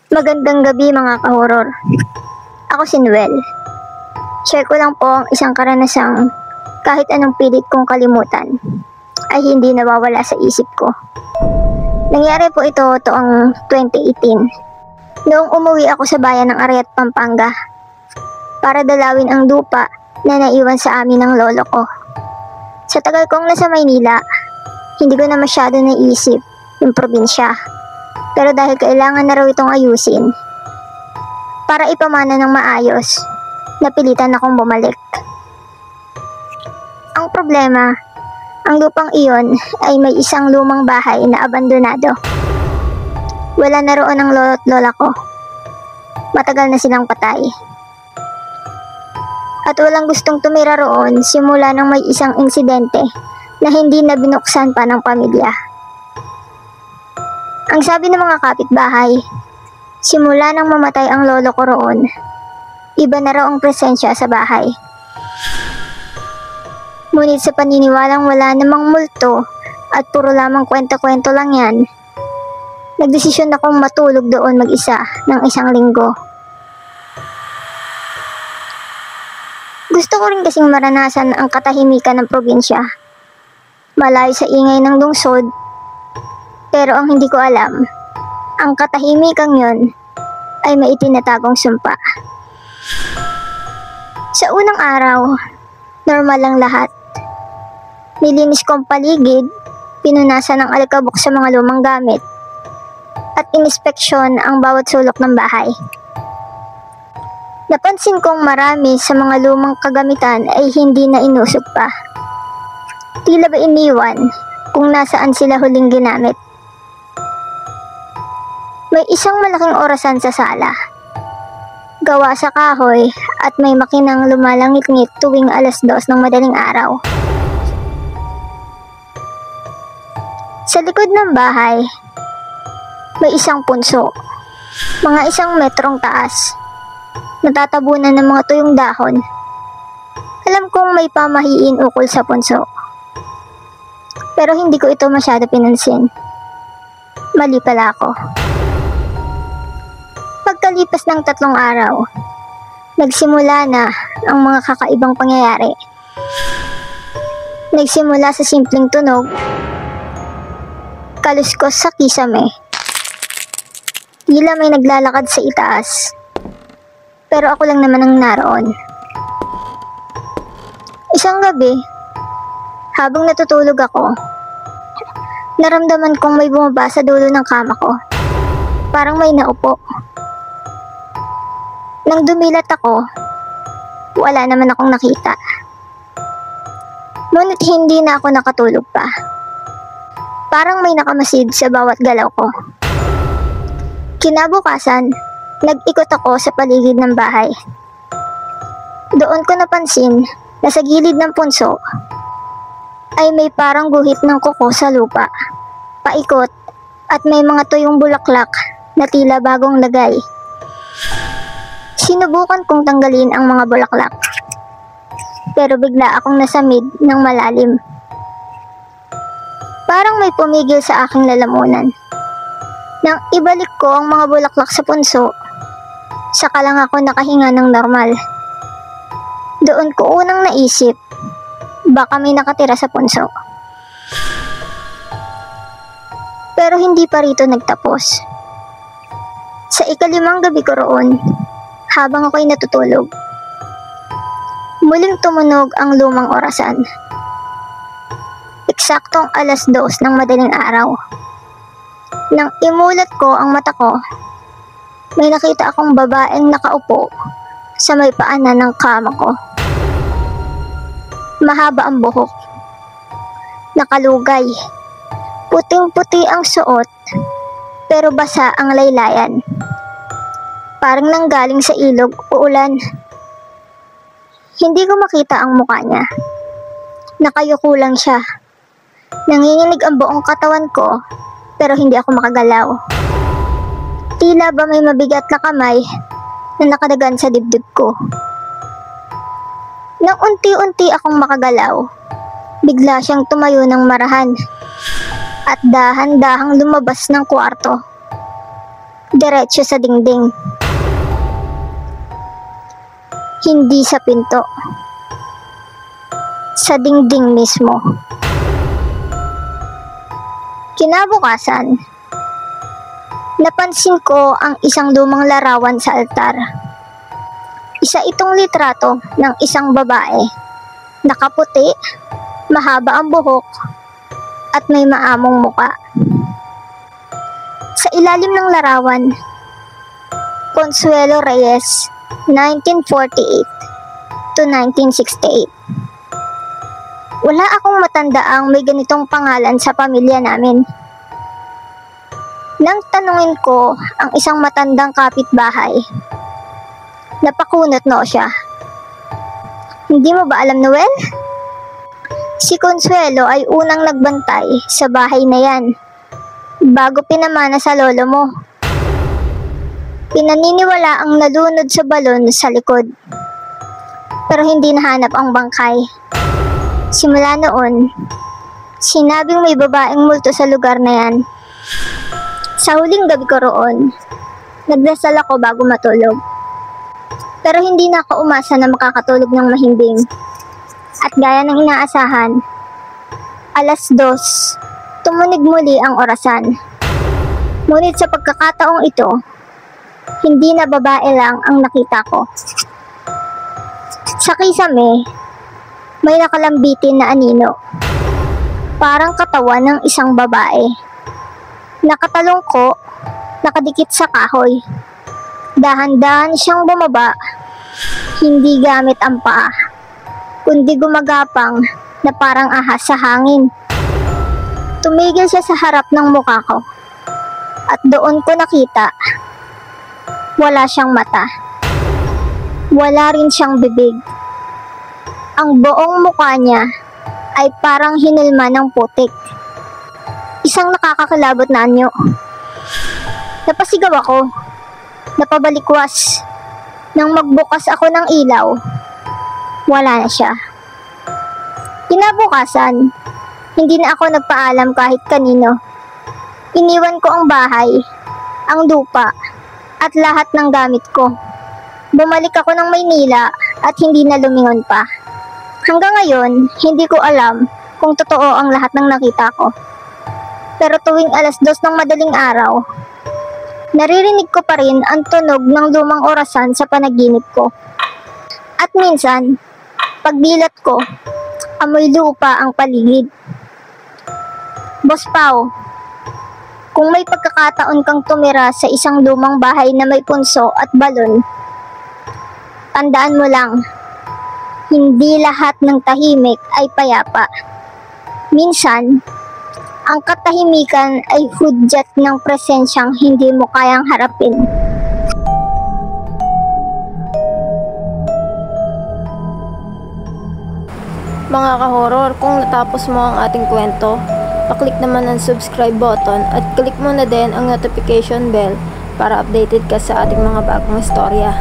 Magandang gabi mga ka-horror. Ako si Noel. Share ko lang po ang isang karanasang kahit anong pilit kong kalimutan ay hindi nawawala sa isip ko. Nangyari po ito taong 2018 noong umuwi ako sa bayan ng Ariat, Pampanga para dalawin ang lupa na naiwan sa amin ng lolo ko. Sa tagal kong nasa Maynila, hindi ko na masyado naisip yung probinsya. Pero dahil kailangan na raw itong ayusin para ipamana ng maayos, napilitan akong bumalik. Ang problema, ang lupang iyon ay may isang lumang bahay na abandonado. Wala na roon ang lolo't lola ko. Matagal na silang patay. At walang gustong tumira roon simula nang may isang insidente na hindi na binuksan pa ng pamilya. Ang sabi ng mga kapitbahay, simula nang mamatay ang lolo ko roon, iba na raw ang presensya sa bahay. Ngunit sa paniniwalang wala namang multo at puro lamang kwento-kwento lang yan, nagdesisyon akong matulog doon mag-isa ng isang linggo. Gusto ko rin kasing maranasan ang katahimikan ng probinsya, malayo sa ingay ng lungsod. Pero ang hindi ko alam, ang katahimikang yun ay may itinatagong sumpa. Sa unang araw, normal lang lahat. Nilinis ko ang paligid, pinunasan ng alikabok sa mga lumang gamit, at inispeksyon ang bawat sulok ng bahay. Napansin kong marami sa mga lumang kagamitan ay hindi na inusog pa. Tila ba iniwan kung nasaan sila huling ginamit. May isang malaking orasan sa sala. Gawa sa kahoy at may makinang lumalangit-ngit tuwing 2:00 ng madaling araw. Sa likod ng bahay, may isang punso. Mga 1 metrong taas. Natatabunan ng mga tuyong dahon. Alam kong may pamahiin ukol sa punso. Pero hindi ko ito masyado pinansin. Mali pala ako. Pagkalipas ng 3 araw, nagsimula na ang mga kakaibang pangyayari. Nagsimula sa simpleng tunog, kaluskos sa kisame. Tila may naglalakad sa itaas, pero ako lang naman ang naroon. Isang gabi, habang natutulog ako, naramdaman kong may bumaba sa dulo ng kama ko. Parang may naupo. Nang dumilat ako, wala naman akong nakita. Ngunit hindi na ako nakatulog pa. Parang may nakamasid sa bawat galaw ko. Kinabukasan, nag-ikot ako sa paligid ng bahay. Doon ko napansin na sa gilid ng punso ay may parang guhit ng kuko sa lupa, paikot, at may mga tuyong bulaklak na tila bagong lagay. Sinubukan kong tanggalin ang mga bulaklak, pero bigla akong nasamid ng malalim. Parang may pumigil sa aking lalamunan. Nang ibalik ko ang mga bulaklak sa punso, saka lang ako nakahinga ng normal. Doon ko unang naisip, baka may nakatira sa punso. Pero hindi pa rito nagtapos. Sa 5th gabi ko roon, habang ako'y natutulog, muling tumunog ang lumang orasan. Eksaktong 2:00 ng madaling araw. Nang imulat ko ang mata ko, may nakita akong babaeng nakaupo sa may paanan ng kama ko. Mahaba ang buhok, nakalugay, puting-puti ang suot, pero basa ang laylayan. Parang nanggaling sa ilog o ulan. Hindi ko makita ang mukha niya. Nakayuko lang siya. Nanginginig ang buong katawan ko, pero hindi ako makagalaw. Tila ba may mabigat na kamay na nakadagan sa dibdib ko. Nang unti-unti akong makagalaw, bigla siyang tumayo ng marahan at dahan-dahang lumabas ng kwarto. diretso sa dingding. Hindi sa pinto. Sa dingding mismo. Kinabukasan, napansin ko ang isang lumang larawan sa altar. Isa itong litrato ng isang babae. Nakaputi, mahaba ang buhok, at may maamong muka. Sa ilalim ng larawan, Consuelo Reyes, 1948 to 1968. Wala akong matandaang may ganitong pangalan sa pamilya namin. Nang tanungin ko ang isang matandang kapitbahay, napakunot no siya. Hindi mo ba alam, Noel? Si Consuelo ay unang nagbantay sa bahay na yan, bago pinamana sa lolo mo. Pinaniniwala ang nalunod sa balon sa likod, pero hindi nahanap ang bangkay. Simula noon, sinabing may babaeng multo sa lugar na yan. Sa huling gabi ko roon, nagdasal ako bago matulog. Pero hindi na ako umasa na makakatulog ng mahimbing. At gaya ng inaasahan, 2:00, tumunog muli ang orasan. Ngunit sa pagkakataong ito, hindi na babae lang ang nakita ko. Sa kisame, may nakalambitin na anino. Parang katawan ng isang babae. Nakatalongko, nakadikit sa kahoy. Dahan-dahan siyang bumaba, hindi gamit ang paa, kundi gumagapang na parang ahas sa hangin. Tumigil siya sa harap ng mukha ko, at doon ko nakita, wala siyang mata. Wala rin siyang bibig. Ang buong mukha niya ay parang hinilma ng putik. Isang nakakakilabot na anyo. Napasigaw ako. Napabalikwas. Nang magbukas ako ng ilaw, wala na siya. Kinabukasan, hindi na ako nagpaalam kahit kanino. Iniwan ko ang bahay, ang lupa, at lahat ng gamit ko. Bumalik ako ng Maynila at hindi na lumingon pa. Hanggang ngayon, hindi ko alam kung totoo ang lahat ng nakita ko. Pero tuwing 2:00 ng madaling araw, naririnig ko pa rin ang tunog ng lumang orasan sa panaginip ko. At minsan, pagdilat ko, amoy lupa ang paligid. Boss Pao, kung may pagkakataon kang tumira sa isang lumang bahay na may punso at balon, tandaan mo lang, hindi lahat ng tahimik ay payapa. Minsan, ang katahimikan ay hudyat ng presensyang hindi mo kayang harapin. Mga ka-horror, kung natapos mo ang ating kwento, paklik naman ang subscribe button at click mo na din ang notification bell para updated ka sa ating mga bagong istorya.